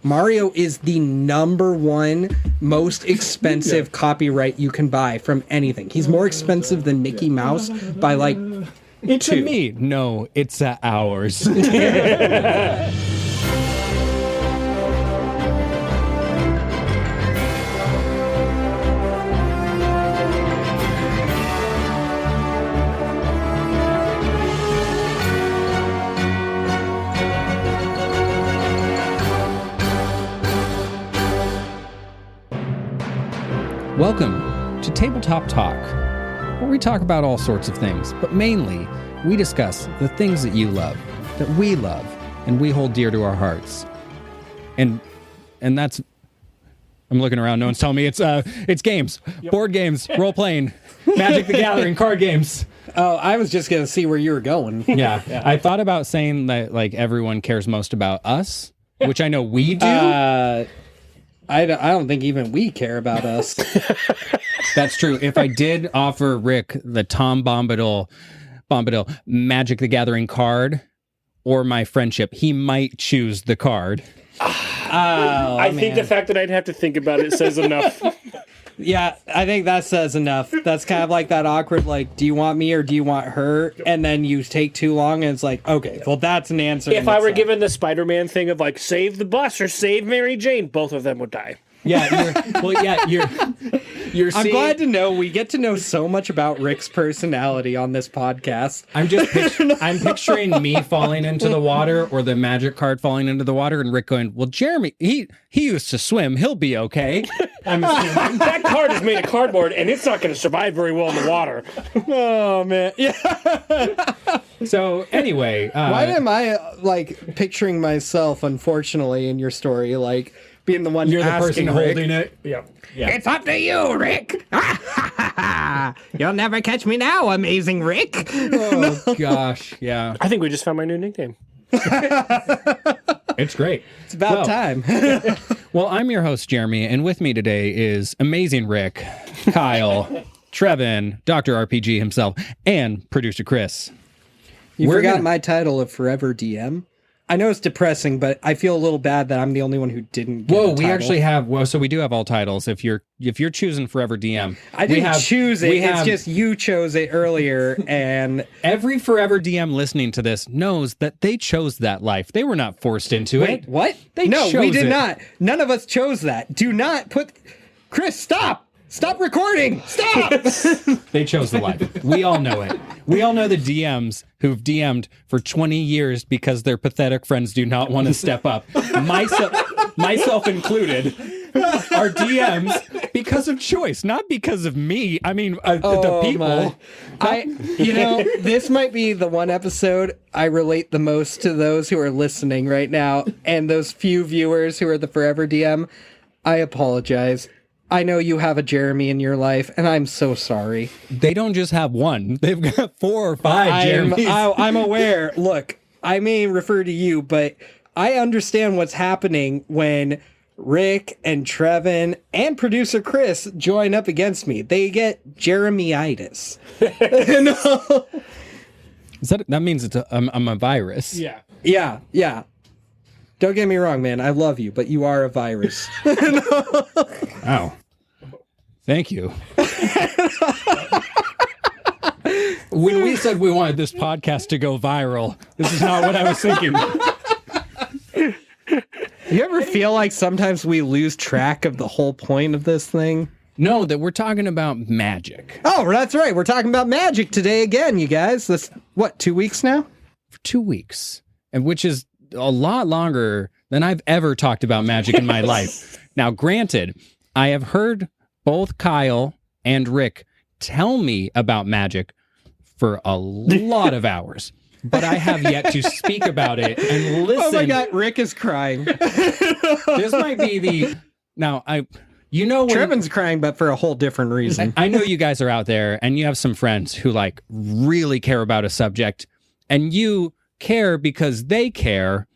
Mario is the #1 most expensive copyright you can buy from anything. He's more expensive than Mickey Mouse by like It's 2. a me. No, it's a ours. Welcome to Tabletop Talk, where we talk about all sorts of things, but mainly we discuss the things that you love, that we love, and we hold dear to our hearts. And that's, I'm looking around, no one's telling me, it's games, board games, role-playing, Magic the Gathering, card games. Oh, I was just going to see where you were going. Yeah, I thought about saying that like everyone cares most about us, which I know we do. I don't think even we care about us. That's true. If I did offer Rick the Tom Bombadil Magic the Gathering card or my friendship, he might choose the card. I think the fact that I'd have to think about it says enough. Yeah, I think that says enough. That's kind of like that awkward, like, do you want me or do you want her? And then you take too long and it's like, okay, well, that's an answer. If I were given the Spider-Man thing of like, save the bus or save Mary Jane, both of them would die. Yeah, you're I'm glad to know we get to know so much about Rick's personality on this podcast. I'm picturing me falling into the water or the magic card falling into the water and Rick going, well, Jeremy, he used to swim. He'll be okay. I'm assuming. That card is made of cardboard and it's not going to survive very well in the water. Oh, man. Yeah. So anyway. Why am I, like, picturing myself, unfortunately, in your story, like, being the one you're the person Rick, holding it? Yeah. It's up to you, Rick. You'll never catch me now, amazing Rick. Oh, gosh. Yeah. I think we just found my new nickname. It's great. It's about time. Well, I'm your host, Jeremy, and with me today is amazing Rick, Kyle, Trevin, Dr. RPG himself, and producer Chris. You forgot my title of Forever DM? I know it's depressing, but I feel a little bad that I'm the only one who didn't get Whoa, the we title. actually have, so we do have all titles. If you're choosing Forever DM. I didn't choose it. It's just you chose it earlier, and every Forever DM listening to this knows that they chose that life. They were not forced into it. What? They no, chose we did it. not. None of us chose that. Do not put... Chris, stop! Stop recording! Stop! They chose the life. We all know it. We all know the DMs who've DM'd for 20 years because their pathetic friends do not want to step up. Myself included. Are DMs because of choice, not because of me. I mean, the people. This might be the one episode I relate the most to those who are listening right now, and those few viewers who are the Forever DM. I apologize. I know you have a Jeremy in your life, and I'm so sorry. They don't just have one. They've got 4 or 5 Jeremys. I'm aware. Look, I may refer to you, but I understand what's happening when Rick and Trevin and producer Chris join up against me. They get Jeremyitis. No. That means I'm a virus. Yeah. Yeah. Don't get me wrong, man. I love you, but you are a virus. Oh. Thank you. When we said we wanted this podcast to go viral, this is not what I was thinking. You ever feel like sometimes we lose track of the whole point of this thing? No, that we're talking about magic. Oh, that's right. We're talking about magic today again, you guys. This, 2 weeks now? For 2 weeks. And which is a lot longer than I've ever talked about magic in my life. Now, granted, I have heard both Kyle and Rick tell me about magic for a lot of hours, but I have yet to speak about it and listen. Oh my God, Rick is crying. This might be Trevin's crying, but for a whole different reason. I know you guys are out there and you have some friends who like really care about a subject, and you care because they care.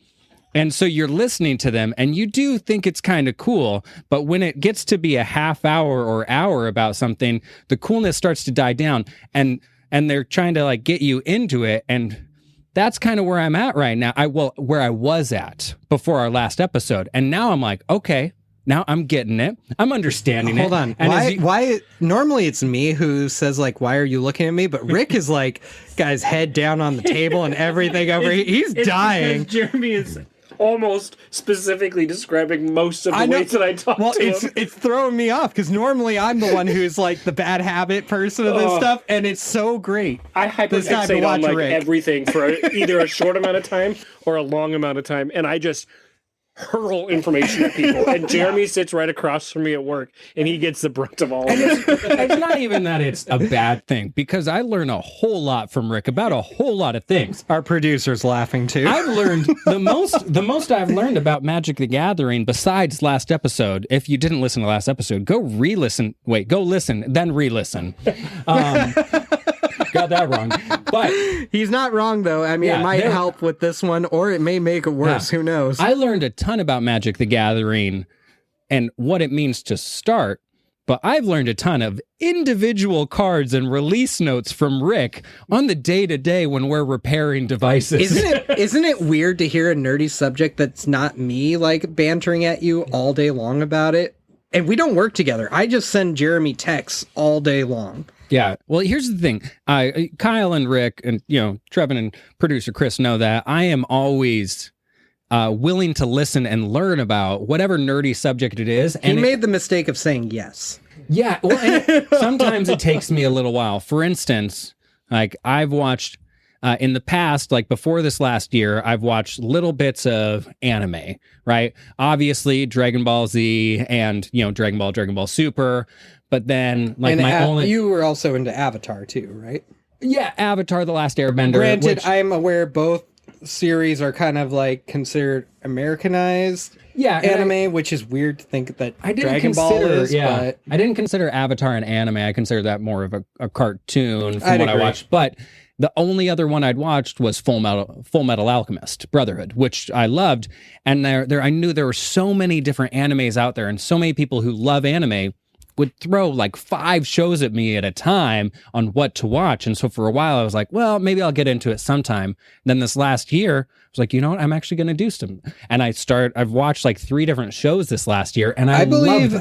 And so you're listening to them and you do think it's kind of cool, but when it gets to be a half hour or hour about something, the coolness starts to die down, and they're trying to like get you into it, and that's kind of where I'm at right now. Where I was at before our last episode. And now I'm like, okay, now I'm getting it. I'm understanding it. Hold on. And Why? Normally it's me who says like, "Why are you looking at me?" But Rick is like, guy's head down on the table and everything over here. He's dying. Jeremy is almost specifically describing most of the ways that I talk to him. It's throwing me off because normally I'm the one who's like the bad habit person of this stuff, and it's so great. I hyperfixate on like everything for either a short amount of time or a long amount of time, and I just hurl information at people. And Jeremy sits right across from me at work, and he gets the brunt of all of it. It's not even that it's a bad thing, because I learn a whole lot from Rick about a whole lot of things. Our producer's laughing too. I've learned the most I've learned about Magic the Gathering besides last episode. If you didn't listen to last episode, go listen, then re-listen. Got that wrong. But he's not wrong though. I mean, it might help with this one, or it may make it worse. Who knows? I learned a ton about Magic the Gathering and what it means to start, but I've learned a ton of individual cards and release notes from Rick on the day-to-day when we're repairing devices. Isn't it weird to hear a nerdy subject that's not me like bantering at you all day long about it? And we don't work together. I just send Jeremy texts all day long. Yeah. Well, here's the thing. Kyle and Rick and, Trevin and producer Chris know that I am always willing to listen and learn about whatever nerdy subject it is. He made the mistake of saying yes. Yeah. Well, and sometimes it takes me a little while. For instance, like I've watched in the past, like before this last year, I've watched little bits of anime, right? Obviously, Dragon Ball Z and, Dragon Ball Super. But then, like, you were also into Avatar too, right? Yeah, Avatar: The Last Airbender. Granted, I'm aware both series are kind of like considered Americanized anime, which is weird to think that Dragon Ball is. But I didn't consider Avatar an anime. I consider that more of a cartoon from what I watched. But the only other one I'd watched was Full Metal Alchemist Brotherhood, which I loved. And I knew there were so many different animes out there, and so many people who love anime would throw like 5 shows at me at a time on what to watch. And so for a while I was like, well, maybe I'll get into it sometime. And then this last year I was like, you know what? I'm actually going to do some. And I've watched like 3 different shows this last year. And I believe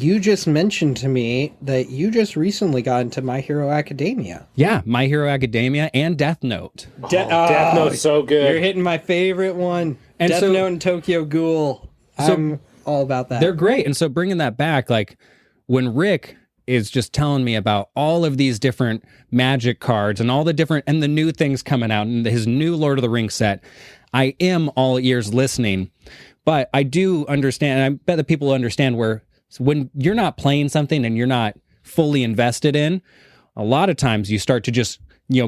you just mentioned to me that you just recently got into My Hero Academia. Yeah. My Hero Academia and Death Note. Death Note's so good. You're hitting my favorite one. And Death Note and Tokyo Ghoul. I'm all about that. They're great. And so bringing that back, like, when Rick is just telling me about all of these different Magic cards and all the different and the new things coming out and his new Lord of the Rings set, I am all ears listening. But I do understand, and I bet that people understand where when you're not playing something and you're not fully invested in, a lot of times you start to just,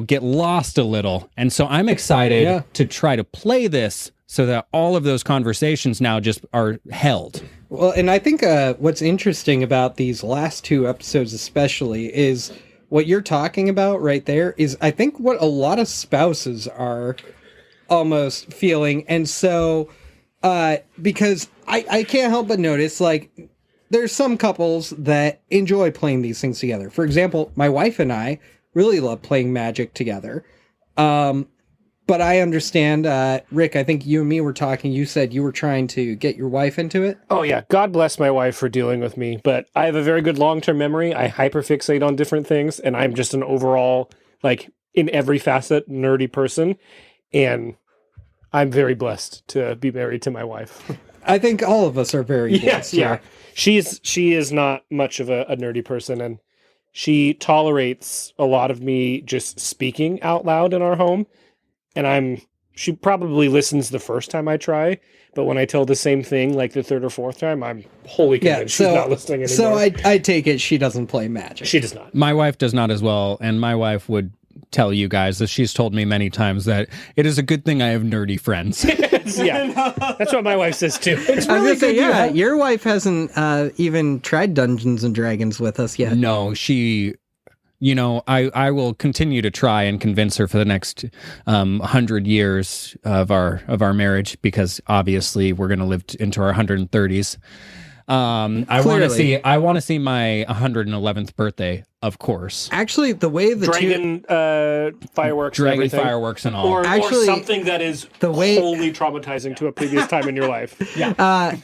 get lost a little. And so I'm excited to try to play this so that all of those conversations now just are held. Well, and I think what's interesting about these last 2 episodes especially is what you're talking about right there is I think what a lot of spouses are almost feeling. And so, because I can't help but notice, like, there's some couples that enjoy playing these things together. For example, my wife and I really love playing Magic together. But I understand, Rick, I think you and me were talking. You said you were trying to get your wife into it. Oh, yeah. God bless my wife for dealing with me. But I have a very good long-term memory. I hyperfixate on different things. And I'm just an overall, like, in every facet, nerdy person. And I'm very blessed to be married to my wife. I think all of us are very blessed. Yeah. She is not much of a nerdy person. And she tolerates a lot of me just speaking out loud in our home. And she probably listens the first time I try, but when I tell the same thing like the 3rd or 4th time, I'm wholly convinced she's not listening anymore. So I take it she doesn't play Magic. She does not. My wife does not as well, and my wife would tell you guys that she's told me many times that it is a good thing I have nerdy friends. Yeah, that's what my wife says too. It's really good. Your wife hasn't even tried Dungeons and Dragons with us yet. No, she... I will continue to try and convince her for the next 100 years of our marriage, because obviously we're going to live into our 130s. I want to see my 111th birthday of course. Actually, the way the Dragon fireworks, and Dragon everything. fireworks and all. or Actually, something that is wholly traumatizing to a previous time in your life. Yeah.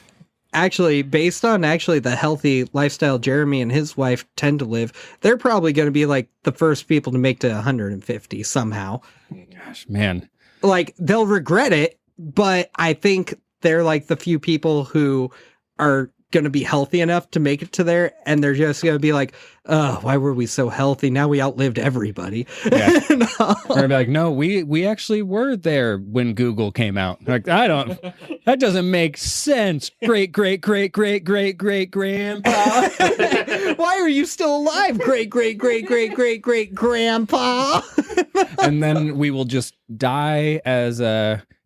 Actually, based on the healthy lifestyle Jeremy and his wife tend to live, they're probably going to be like the first people to make to 150 somehow. Gosh, man. Like, they'll regret it, but I think they're like the few people who are going to be healthy enough to make it to there, and they're just going to be like, oh, why were we so healthy? Now we outlived everybody. Yeah. No. We're gonna be like, no, we actually were there when Google came out. Like, that doesn't make sense. Great grandpa. Why are you still alive? Great grandpa. And then we will just die as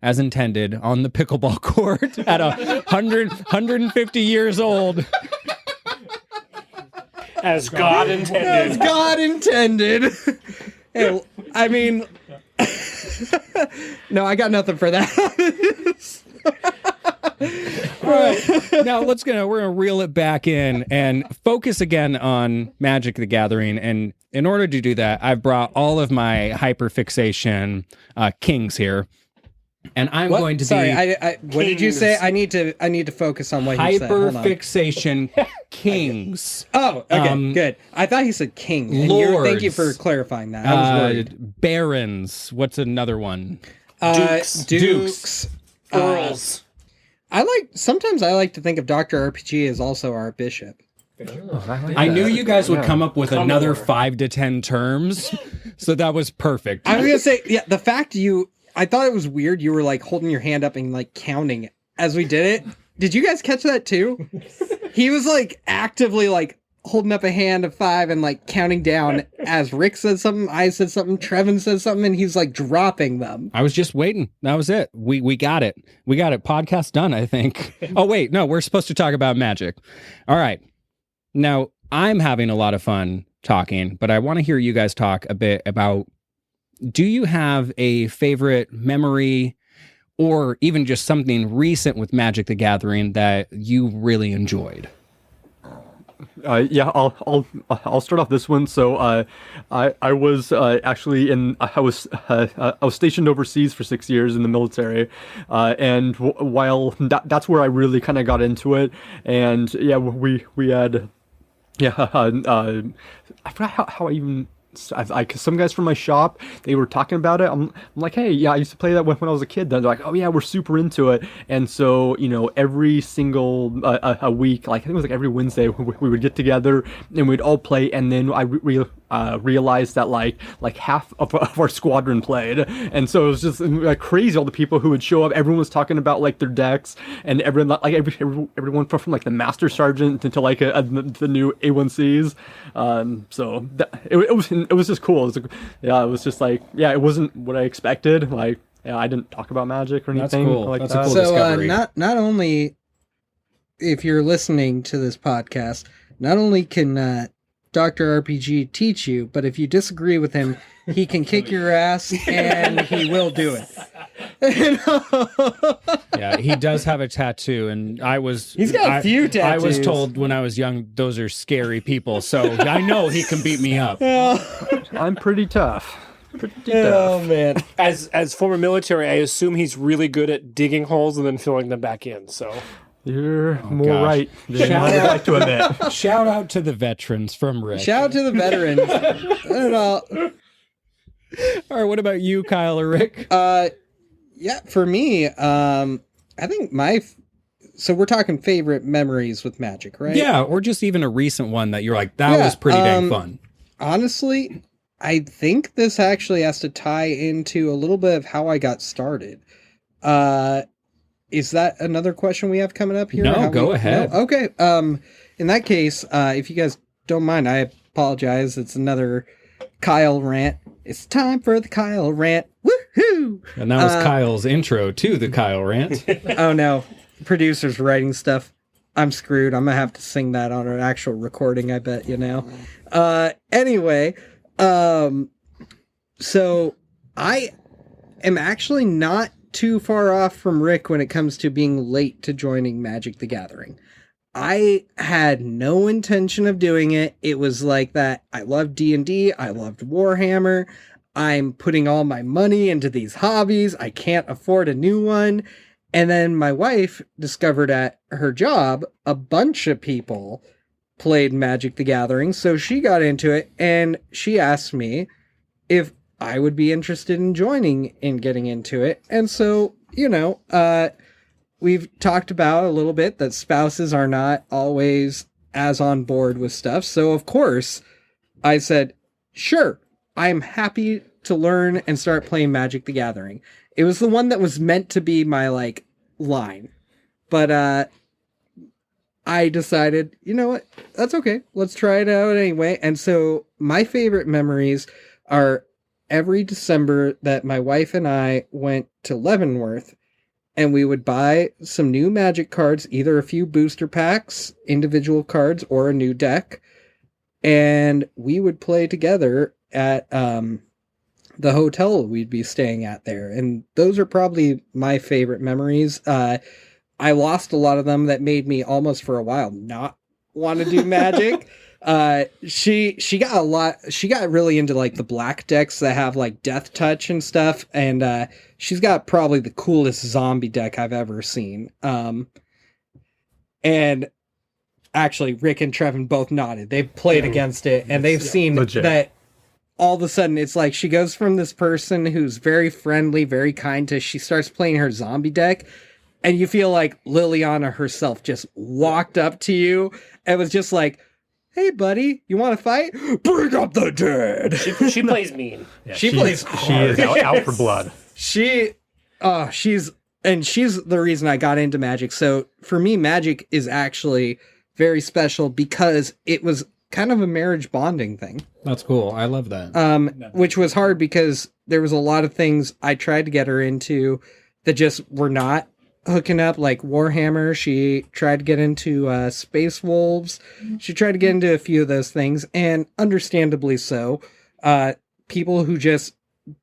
intended on the pickleball court at 150 years old. As God intended. As God intended. Hey, I mean, no, I got nothing for that. All right. Now we're gonna reel it back in and focus again on Magic the Gathering. And in order to do that, I've brought all of my hyperfixation kings here. And I'm going to Sorry, be what did you say? I need to focus on what you said. Hold on. hyperfixation kings. Oh, okay, good. I thought he said king. And Lords. thank you for clarifying that. I was worried. Barons. What's another one? Dukes. Earls. Sometimes I like to think of Dr. RPG as also our bishop. I knew you guys would come up with another 5 to 10 terms, so that was perfect. I was gonna say, yeah, the fact I thought it was weird. You were like holding your hand up and like counting as we did it. Did you guys catch that too? He was like actively like holding up a hand of 5 and like counting down as Rick said something, I said something, Trevin said something, and he's like dropping them. I was just waiting. That was it. We got it. We got it. Podcast done, I think. Oh, wait. No, we're supposed to talk about Magic. All right. Now, I'm having a lot of fun talking, but I want to hear you guys talk a bit about, do you have a favorite memory or even just something recent with Magic the Gathering that you really enjoyed? Yeah, I'll start off this one. So, I was actually I was stationed overseas for 6 years in the military, and while that's where I really kind of got into it. And yeah, we had I forgot how I even. Some guys from my shop, they were talking about it. I'm like, hey, yeah, I used to play that when I was a kid. They're like, oh yeah, we're super into it. And so, every single a week, like I think it was like every Wednesday, we would get together and we'd all play. And then I realized that like half of our squadron played, and so it was just like crazy. All the people who would show up, everyone was talking about like their decks, and everyone everyone from like the master sergeant to like the new A1Cs. So it was just cool. It was just like, it wasn't what I expected. Like, I didn't talk about Magic or anything. That's cool. Like That's that. a cool So discovery. not only, if you're listening to this podcast, not only can Dr. RPG teach you, but if you disagree with him, he can kick your ass, and he will do it. Yeah, he does have a tattoo, and He's got a few tattoos. I was told when I was young, those are scary people, so I know he can beat me up. I'm pretty tough. Oh man! As former military, I assume he's really good at digging holes and then filling them back in. So You're more gosh. right than I'd like to admit. Shout out to the veterans from Rick. Shout out to the veterans. I don't know. All right, what about you, Kyle or Rick? Yeah, for me, I think so we're talking favorite memories with Magic, right? Yeah, or just even a recent one that you're like, that was pretty dang fun. Honestly, I think this actually has to tie into a little bit of how I got started. Is that another question we have coming up here? No, go ahead. No? Okay. In that case, if you guys don't mind, I apologize. It's another Kyle rant. It's time for the Kyle rant. Woohoo! And that was Kyle's intro to the Kyle rant. Oh no, producer's writing stuff. I'm screwed. I'm gonna have to sing that on an actual recording, I bet, Anyway, so I am actually not too far off from Rick when it comes to being late to joining Magic the Gathering. I had no intention of doing it. It was like that. I loved D&D. I loved Warhammer. I'm putting all my money into these hobbies. I can't afford a new one. And then my wife discovered at her job, a bunch of people played Magic the Gathering. So she got into it and she asked me if I would be interested in joining and getting into it. And so, we've talked about a little bit that spouses are not always as on board with stuff. So, of course, I said, sure, I'm happy to learn and start playing Magic the Gathering. It was the one that was meant to be my, line. But I decided, you know what? That's okay. Let's try it out anyway. And so my favorite memories are every December that my wife and I went to Leavenworth, and we would buy some new Magic cards, either a few booster packs, individual cards, or a new deck. And we would play together at the hotel we'd be staying at there. And those are probably my favorite memories. I lost a lot of them that made me almost for a while not want to do Magic. She got really into the black decks that have Death Touch and stuff, and she's got probably the coolest zombie deck I've ever seen. And actually Rick and Trevin both nodded. They've played against it and they've seen legit. That all of a sudden it's she goes from this person who's very friendly, very kind, to she starts playing her zombie deck. And you feel like Liliana herself just walked up to you and was just like, hey, buddy, you want to fight? Bring up the dead. She plays mean. Yeah, she plays hard. She is out for blood. She's the reason I got into Magic. So for me, Magic is actually very special because it was kind of a marriage bonding thing. That's cool. I love that. Which was hard because there was a lot of things I tried to get her into that just were not hooking up, like Warhammer. She tried to get into Space Wolves. She tried to get into a few of those things, and understandably so. People who just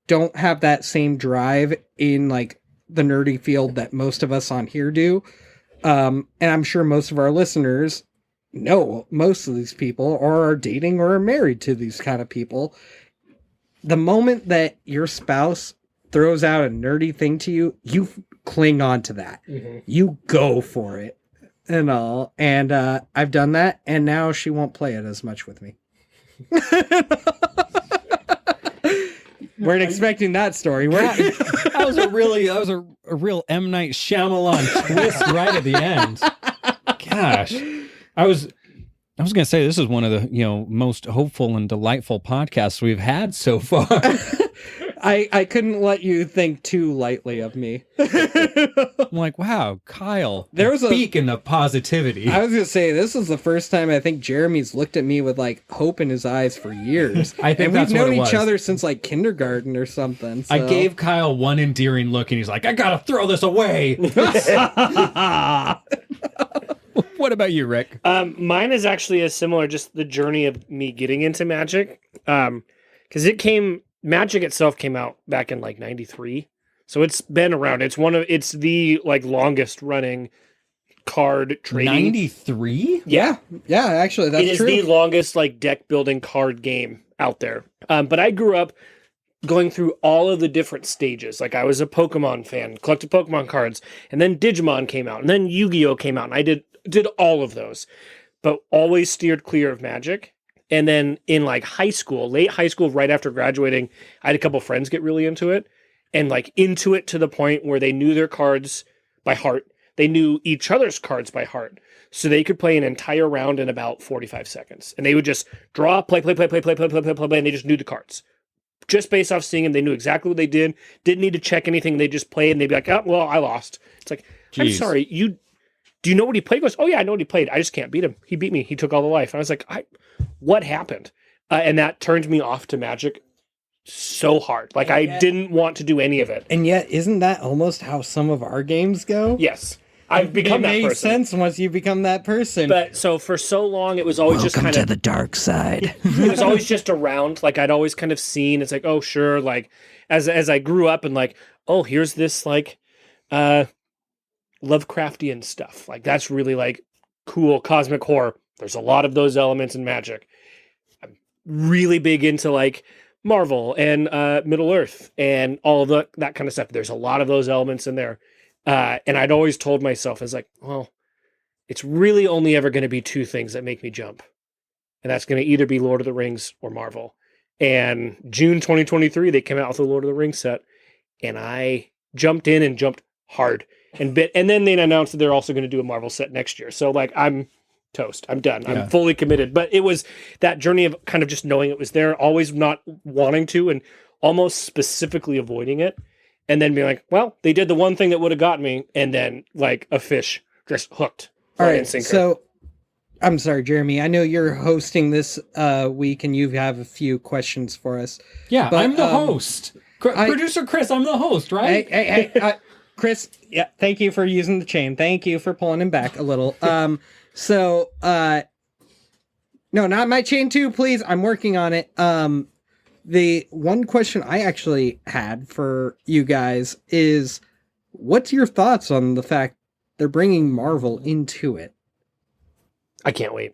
don't have that same drive in the nerdy field that most of us on here do. And I'm sure most of our listeners know most of these people or are dating or are married to these kind of people. The moment that your spouse throws out a nerdy thing to you, you cling on to that. Mm-hmm. You go for it and all. And I've done that, and now she won't play it as much with me. Weren't expecting that story. That was a real M. Night Shyamalan twist right at the end. Gosh, I was gonna say this is one of the most hopeful and delightful podcasts we've had so far. I couldn't let you think too lightly of me. I'm like, wow, Kyle, there was a beacon of positivity. I was going to say, this is the first time I think Jeremy's looked at me with hope in his eyes for years. I think and that's we've known what it was. each other since kindergarten or something. So. I gave Kyle one endearing look and he's like, I gotta throw this away. What about you, Rick? Mine is actually a similar, just the journey of me getting into Magic. Because Magic itself came out back in 93. So it's been around. It's the longest running card trading. 93? Yeah, actually that's true. It is the longest deck building card game out there. But I grew up going through all of the different stages. I was a Pokemon fan, collected Pokemon cards, and then Digimon came out, and then Yu-Gi-Oh came out, and I did all of those, but always steered clear of Magic. And then in high school, late high school, right after graduating, I had a couple friends get really into it, and into it to the point where they knew their cards by heart. They knew each other's cards by heart, so they could play an entire round in about 45 seconds. And they would just draw, play, and they just knew the cards. Just based off seeing them, they knew exactly what they did. Didn't need to check anything. They just played, and they'd be like, oh, well, I lost. It's like, I'm sorry, do you know what he played? He goes, oh yeah, I know what he played. I just can't beat him. He beat me. He took all the life. And I was like, what happened? And that turned me off to Magic so hard. I didn't want to do any of it. And yet, isn't that almost how some of our games go? Yes. I've become that person. It makes sense once you become that person. But so for so long, it was always Welcome just kind to of the dark side. It was always just around. I'd always kind of seen. It's oh sure. As I grew up and oh, here's this Lovecraftian stuff. That's really cool cosmic horror. There's a lot of those elements in Magic. I'm really big into like Marvel and Middle Earth and all of that kind of stuff. There's a lot of those elements in there. And I'd always told myself, I was like, well, it's really only ever going to be two things that make me jump. And that's going to either be Lord of the Rings or Marvel. And June 2023, they came out with the Lord of the Rings set. And I jumped in and jumped hard. And then they announced that they're also going to do a Marvel set next year. So like I'm toast. I'm done. I'm fully committed. But it was that journey of kind of just knowing it was there, always not wanting to and almost specifically avoiding it. And then being like, well, they did the one thing that would have got me. And then like a fish just hooked. All right. So I'm sorry, Jeremy. I know you're hosting this week and you have a few questions for us. Yeah, but, I'm the host. Producer Chris, I'm the host, right? Hey, Chris, yeah, thank you for using the chain. Thank you for pulling him back a little. No, not my chain too, please. I'm working on it. The one question I actually had for you guys is, what's your thoughts on the fact they're bringing Marvel into it? I can't wait.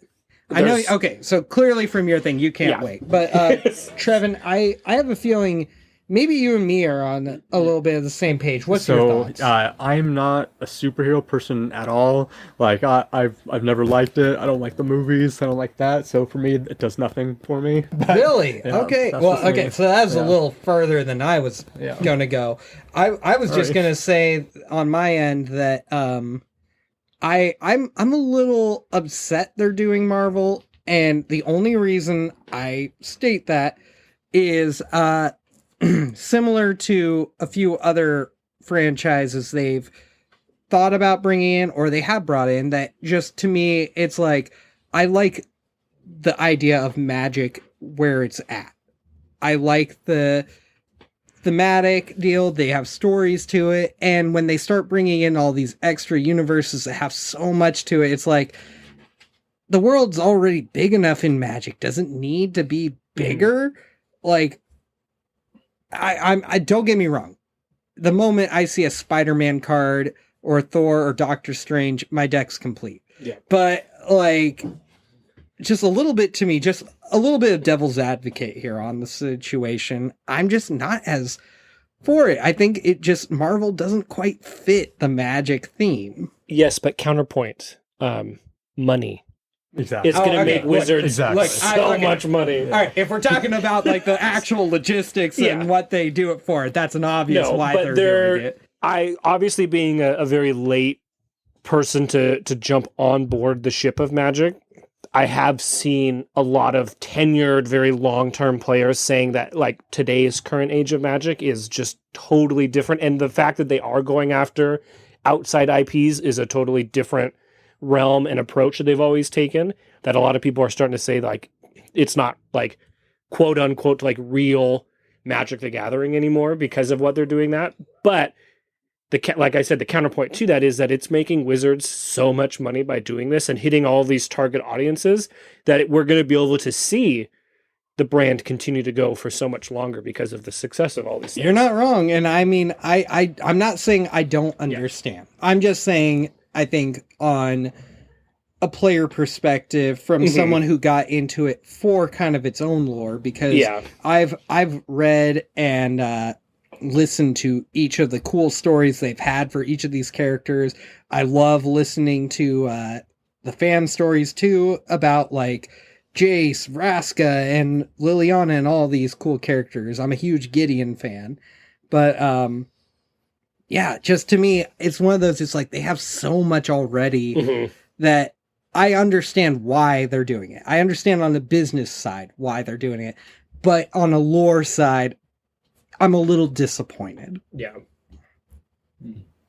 I know. Okay, so clearly from your thing, you can't wait. But Trevin, I have a feeling maybe you and me are on a little bit of the same page. What's your thoughts? I'm not a superhero person at all. Like I've never liked it. I don't like the movies. I don't like that. So for me, it does nothing for me. But, really? Yeah, okay. Well, okay. Me. So that's a little further than I was gonna go. I was just gonna say on my end that I'm a little upset they're doing Marvel, and the only reason I state that is similar to a few other franchises they've thought about bringing in or they have brought in, that just to me it's like, I like the idea of Magic where it's at. I like the thematic deal. They have stories to it, and when they start bringing in all these extra universes that have so much to it, it's like, the world's already big enough in Magic. Doesn't need to be bigger. Like, I don't get me wrong. The moment I see a Spider-Man card or Thor or Doctor Strange, my deck's complete. Yeah. But like, just a little bit to me, just a little bit of devil's advocate here on the situation. I'm just not as for it. I think it just, Marvel doesn't quite fit the Magic theme. Yes, but counterpoint, money. Exactly. It's going to make Wizards so much money. All right, if we're talking about like the actual logistics and what they do it for, that's an obvious why they're doing it. I obviously, being a very late person to jump on board the ship of Magic, I have seen a lot of tenured, very long-term players saying that like today's current age of Magic is just totally different, and the fact that they are going after outside IPs is a totally different realm and approach that they've always taken, that a lot of people are starting to say like it's not like quote unquote like real Magic the Gathering anymore because of what they're doing that. But like I said, the counterpoint to that is that it's making Wizards so much money by doing this and hitting all these target audiences that we're going to be able to see the brand continue to go for so much longer because of the success of all these things. You're not wrong. And I mean, I'm not saying I don't understand. I'm just saying, I think on a player perspective from someone who got into it for kind of its own lore, because I've read and listened to each of the cool stories they've had for each of these characters. I love listening to the fan stories too about like Jace, Vraska, and Liliana and all these cool characters. I'm a huge Gideon fan. But just to me, it's one of those, it's like they have so much already that I understand why they're doing it. I understand on the business side why they're doing it. But on a lore side, I'm a little disappointed. Yeah.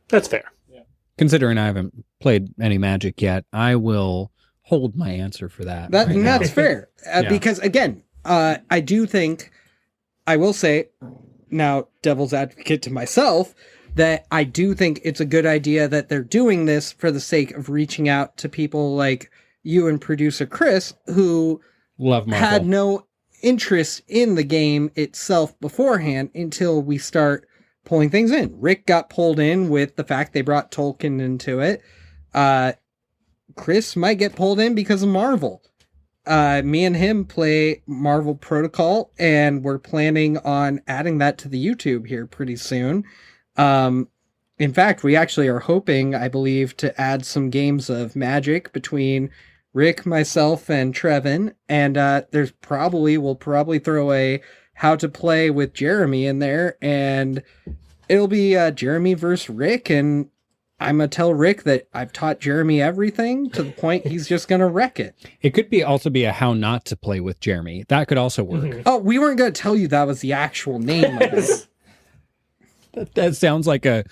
That's fair. Yeah. Considering I haven't played any Magic yet, I will hold my answer for that. And that's fair. Because again, I do think, I will say, now devil's advocate to myself, that I do think it's a good idea that they're doing this for the sake of reaching out to people like you and producer Chris, who love Marvel, had no interest in the game itself beforehand until we start pulling things in. Rick got pulled in with the fact they brought Tolkien into it. Chris might get pulled in because of Marvel. Me and him play Marvel Protocol, and we're planning on adding that to the YouTube here pretty soon. In fact, we actually are hoping, I believe, to add some games of Magic between Rick, myself, and Trevin. And we'll probably throw a How to Play with Jeremy in there, and it'll be Jeremy versus Rick, and I'm going to tell Rick that I've taught Jeremy everything to the point he's just going to wreck it. It could also be a How Not to Play with Jeremy. That could also work. Oh, we weren't going to tell you that was the actual name of it. That sounds like a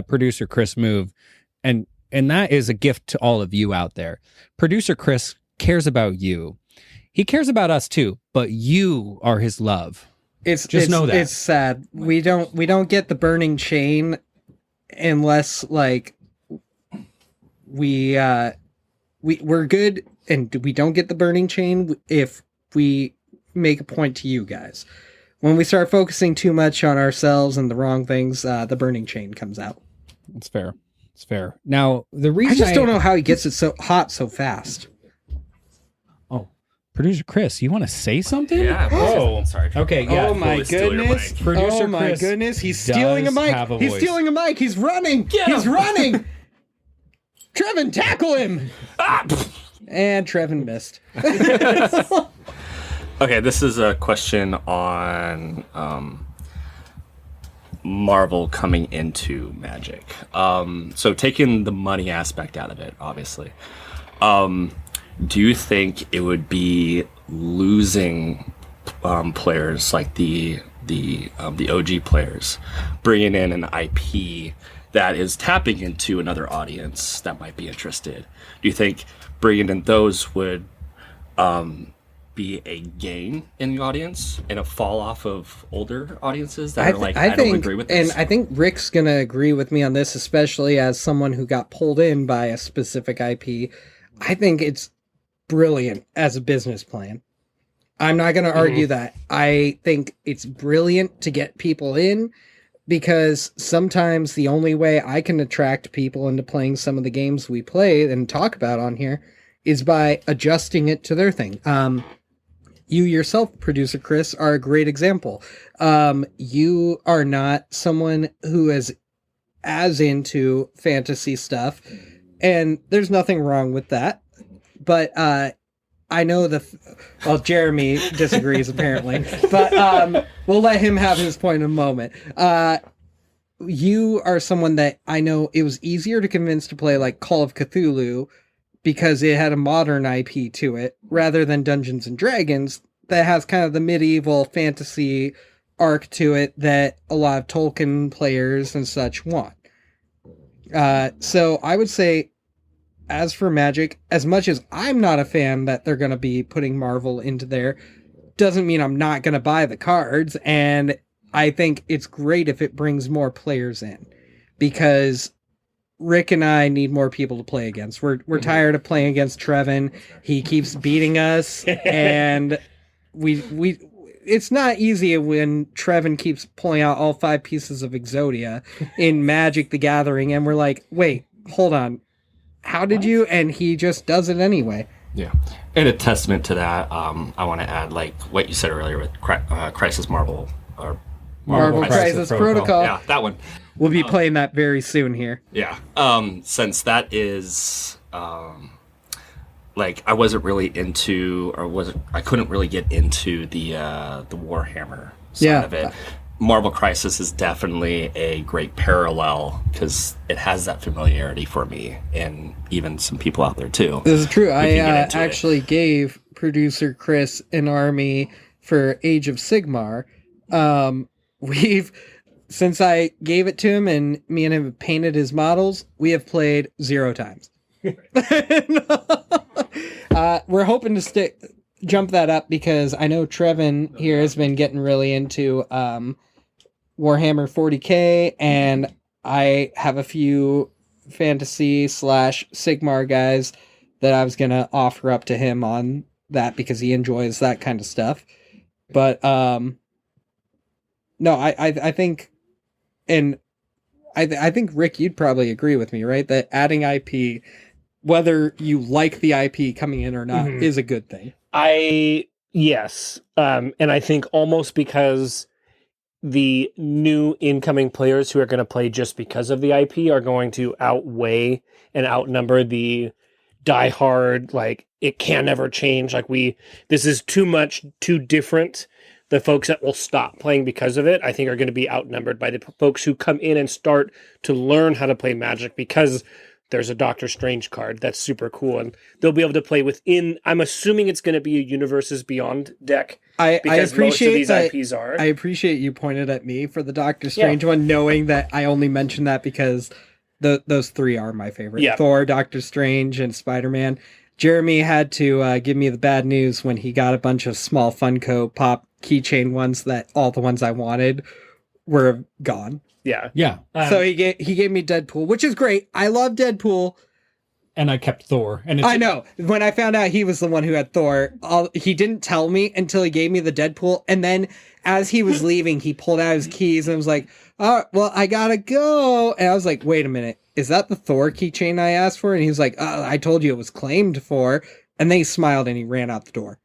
producer Chris move. And that is a gift to all of you out there. Producer Chris cares about you. He cares about us too, but you are his love. Know that. It's sad. We don't get the burning chain unless like we're good, and we don't get the burning chain if we make a point to you guys. When we start focusing too much on ourselves and the wrong things, the burning chain comes out. It's fair. It's fair. Now, the reason I just don't know how he gets it so hot so fast. Oh, producer Chris, you want to say something? Yeah. Oh, sorry. Okay. Yeah. Oh my goodness! Producer Oh my Chris goodness! He's stealing a does mic. have a He's voice. stealing a mic. He's running. He's running. Trevin, tackle him! And Trevin missed. Okay, this is a question on Marvel coming into Magic. So taking the money aspect out of it, obviously. Do you think it would be losing players like the OG players, bringing in an IP that is tapping into another audience that might be interested? Do you think bringing in those would be a gain in the audience and a fall off of older audiences that I don't agree with this? And I think Rick's going to agree with me on this, especially as someone who got pulled in by a specific IP. I think it's brilliant as a business plan. I'm not going to argue that. I think it's brilliant to get people in, because sometimes the only way I can attract people into playing some of the games we play and talk about on here is by adjusting it to their thing. You yourself, producer Chris, are a great example. You are not someone who is as into fantasy stuff, and there's nothing wrong with that. But I know Jeremy disagrees apparently, but we'll let him have his point in a moment. You are someone that I know it was easier to convince to play like Call of Cthulhu because it had a modern IP to it, rather than Dungeons and Dragons that has kind of the medieval fantasy arc to it that a lot of Tolkien players and such want. So I would say, as for Magic, as much as I'm not a fan that they're going to be putting Marvel into there, doesn't mean I'm not going to buy the cards. And I think it's great if it brings more players in, because Rick and I need more people to play against. We're tired of playing against Trevin. He keeps beating us, and we it's not easy when Trevin keeps pulling out all 5 pieces of Exodia in Magic the Gathering, and we're like, wait, hold on. How did you? And he just does it anyway. Yeah. And a testament to that, I want to add, like what you said earlier with Crisis Marvel, or Marvel Crisis Protocol. Yeah, that one. We'll be playing that very soon here. Yeah. Since that is like I wasn't really into, I couldn't really get into the Warhammer side of it. Marvel Crisis is definitely a great parallel because it has that familiarity for me, and even some people out there too. This is true. I actually gave producer Chris an army for Age of Sigmar. Since I gave it to him and me and him have painted his models, we have played 0 times. We're hoping to jump that up, because I know Trevin here has been getting really into Warhammer 40k, and I have a few fantasy / Sigmar guys that I was going to offer up to him on that, because he enjoys that kind of stuff. But no, I think, and I think Rick, you'd probably agree with me, right? That adding IP whether you like the IP coming in or not is a good thing. Yes. And I think almost because the new incoming players who are going to play just because of the IP are going to outweigh and outnumber the diehard, like, it can never change. Like, this is too much, too different. The folks that will stop playing because of it, I think, are going to be outnumbered by the folks who come in and start to learn how to play Magic because there's a Doctor Strange card that's super cool, and they'll be able to play within. I'm assuming it's going to be a Universes Beyond deck. I appreciate most of these that. IPs are. I appreciate you pointed at me for the Doctor Strange one, knowing that I only mentioned that because those three are my favorite: Thor, Doctor Strange, and Spider-Man. Jeremy had to give me the bad news when he got a bunch of small Funko Pop keychain ones that all the ones I wanted were gone. Yeah. So he gave me Deadpool, which is great. I love Deadpool. And I kept Thor. And I know. When I found out he was the one who had Thor, he didn't tell me until he gave me the Deadpool. And then as he was leaving, he pulled out his keys and was like, "Oh, well, I gotta go." And I was like, "Wait a minute. Is that the Thor keychain I asked for?" And he was like, "I told you it was claimed for." And then he smiled and he ran out the door.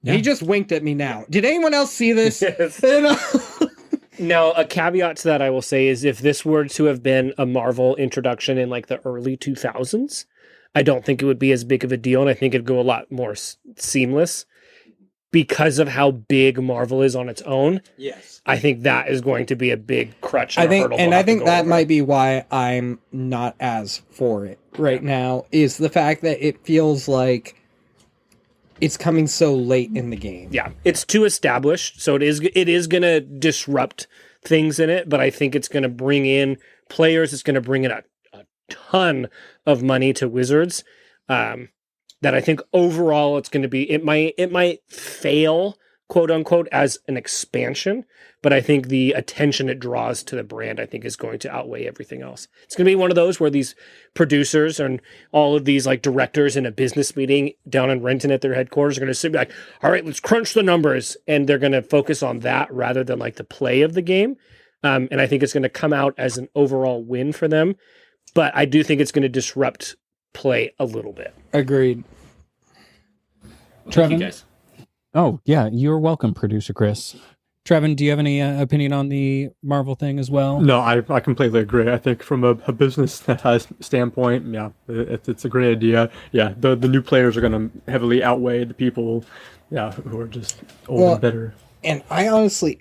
Yeah. He just winked at me now. Did anyone else see this? Yes. Now, a caveat to that I will say is if this were to have been a Marvel introduction in like the early 2000s, I don't think it would be as big of a deal, and I think it'd go a lot more seamless because of how big Marvel is on its own. Yes. I think that is going to be a big crutch. I think that might be why I'm not as for it right now, is the fact that it feels like it's coming so late in the game. Yeah, it's too established, so it is going to disrupt things in it, but I think it's going to bring in players. It's going to bring in a ton of money to Wizards. That I think overall it's going to be. It might fail, quote unquote, as an expansion, but I think the attention it draws to the brand, I think, is going to outweigh everything else. It's going to be one of those where these producers and all of these like directors in a business meeting down in Renton at their headquarters are going to sit back, all right, let's crunch the numbers. And they're going to focus on that rather than like the play of the game. And I think it's going to come out as an overall win for them. But I do think it's going to disrupt play a little bit. Agreed. Trevin? Thank you guys. Oh, yeah, you're welcome, Producer Chris. Trevin, do you have any opinion on the Marvel thing as well? No, I completely agree. I think from a business standpoint, yeah, it's a great idea. Yeah, the new players are going to heavily outweigh the people, who are just old and bitter. And I honestly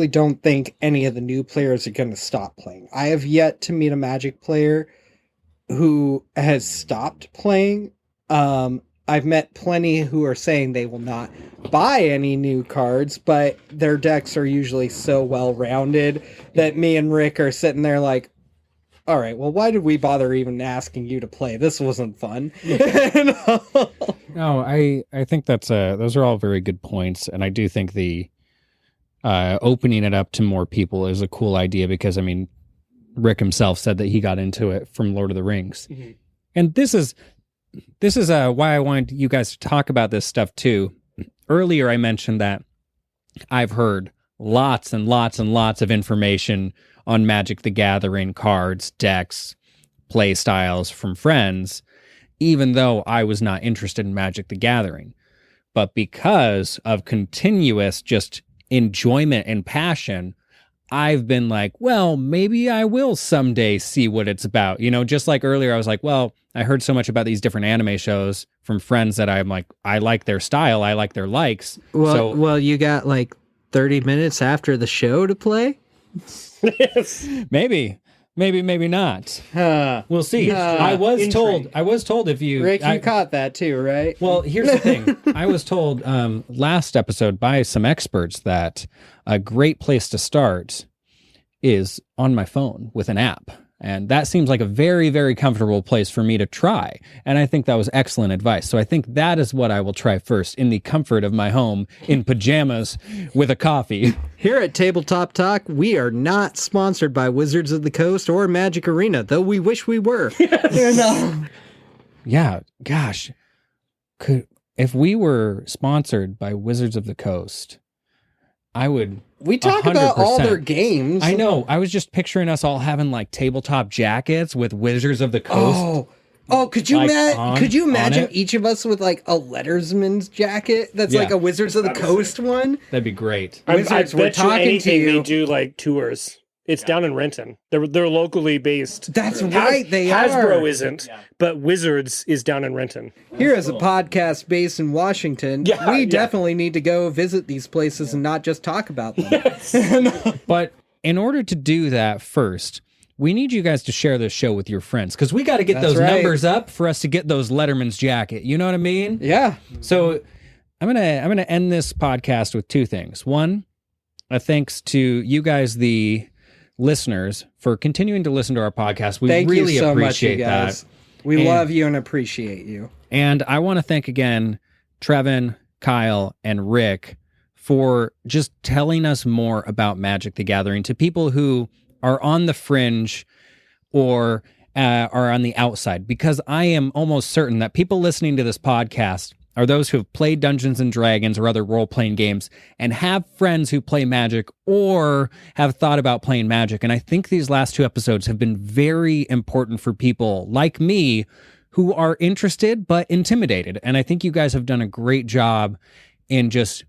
don't think any of the new players are going to stop playing. I have yet to meet a Magic player who has stopped playing. I've met plenty who are saying they will not buy any new cards, but their decks are usually so well-rounded that me and Rick are sitting there like, all right, well, why did we bother even asking you to play? This wasn't fun. No, I think those are all very good points, and I do think the opening it up to more people is a cool idea because, I mean, Rick himself said that he got into it from Lord of the Rings. Mm-hmm. And this is why I wanted you guys to talk about this stuff too. Earlier, I mentioned that I've heard lots and lots and lots of information on Magic the Gathering cards, decks, play styles from friends, even though I was not interested in Magic the Gathering. But because of continuous just enjoyment and passion, I've been like, well, maybe I will someday see what it's about. You know, just like earlier, I was like, well, I heard so much about these different anime shows from friends that I'm like, I like their style. I like their likes. Well, you got like 30 minutes after the show to play? Yes. Maybe not. We'll see. I was told if you... Rick, you caught that too, right? Well, here's the thing. I was told last episode by some experts that a great place to start is on my phone with an app. And that seems like a very, very comfortable place for me to try. And I think that was excellent advice. So I think that is what I will try first in the comfort of my home in pajamas with a coffee. Here at Tabletop Talk, we are not sponsored by Wizards of the Coast or Magic Arena, though we wish we were. Yes. Yeah, gosh. If we were sponsored by Wizards of the Coast, I would... We talk 100%. About all their games. I know. I was just picturing us all having like tabletop jackets with Wizards of the Coast. Oh, Oh, could you Like, could you on imagine it? each of us with like a lettersman's jacket that's Yeah. like a Wizards of the Coast one? That'd be great. Wizards, we're bet you talking to anything you. They do like tours. It's down in Renton. They're locally based. That's right, they Hasbro are. isn't, but Wizards is down in Renton. Here is a podcast based in Washington. Yeah, we yeah. definitely need to go visit these places and not just talk about them. But in order to do that first, we need you guys to share this show with your friends because we got to get That's those right. numbers up for us to get those Letterman's jacket. You know what I mean? Yeah. So I'm gonna end this podcast with two things. One, a thanks to you guys, the listeners, for continuing to listen to our podcast. We Thank really you so much, you appreciate guys. that. We And- love you and appreciate you. And I want to thank again Trevin, Kyle, and Rick for just telling us more about Magic the Gathering to people who are on the fringe or are on the outside, because I am almost certain that people listening to this podcast are those who have played Dungeons and Dragons or other role-playing games and have friends who play Magic or have thought about playing Magic. And I think these last two episodes have been very important for people like me who are interested but intimidated. And I think you guys have done a great job in just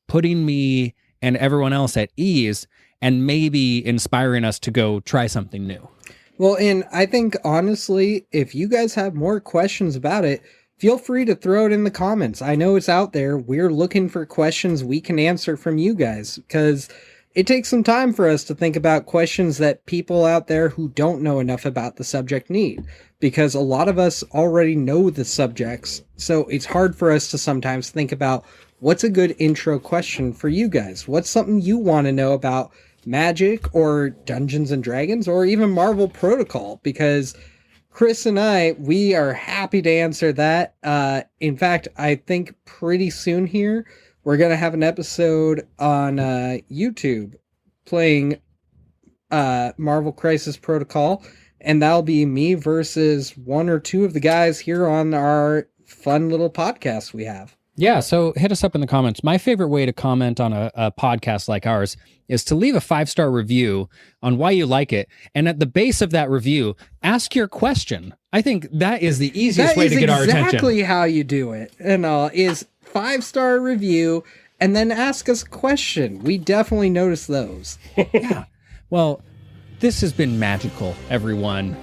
putting me and everyone else at ease and maybe inspiring us to go try something new. Well, and I think honestly, if you guys have more questions about it, feel free to throw it in the comments. I know it's out there. We're looking for questions we can answer from you guys because it takes some time for us to think about questions that people out there who don't know enough about the subject need, because a lot of us already know the subjects. So it's hard for us to sometimes think about what's a good intro question for you guys. What's something you want to know about Magic or Dungeons and Dragons or even Marvel Protocol? Because Chris and I, we are happy to answer that. In fact, I think pretty soon here, we're going to have an episode on YouTube playing Marvel Crisis Protocol, and that'll be me versus one or two of the guys here on our fun little podcast we have. Yeah, so hit us up in the comments. My favorite way to comment on a podcast like ours is to leave a 5-star review on why you like it. And at the base of that review, ask your question. I think that is the easiest way to get our attention. That's exactly how you do it. And is 5-star review and then ask us a question. We definitely notice those. Yeah. Well, this has been magical, everyone.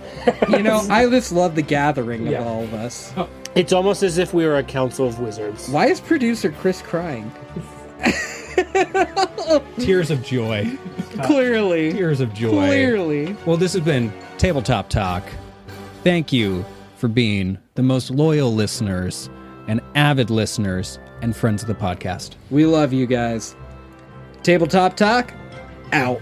You know, I just love the gathering of all of us. It's almost as if we were a council of wizards. Why is producer Chris crying? Tears of joy. Clearly. Tears of joy. Clearly. Well, this has been Tabletop Talk. Thank you for being the most loyal listeners and avid listeners and friends of the podcast. We love you guys. Tabletop Talk, out.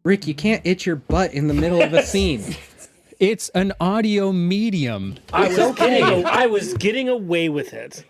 Rick, you can't itch your butt in the middle of a scene. It's an audio medium. I was getting away with it.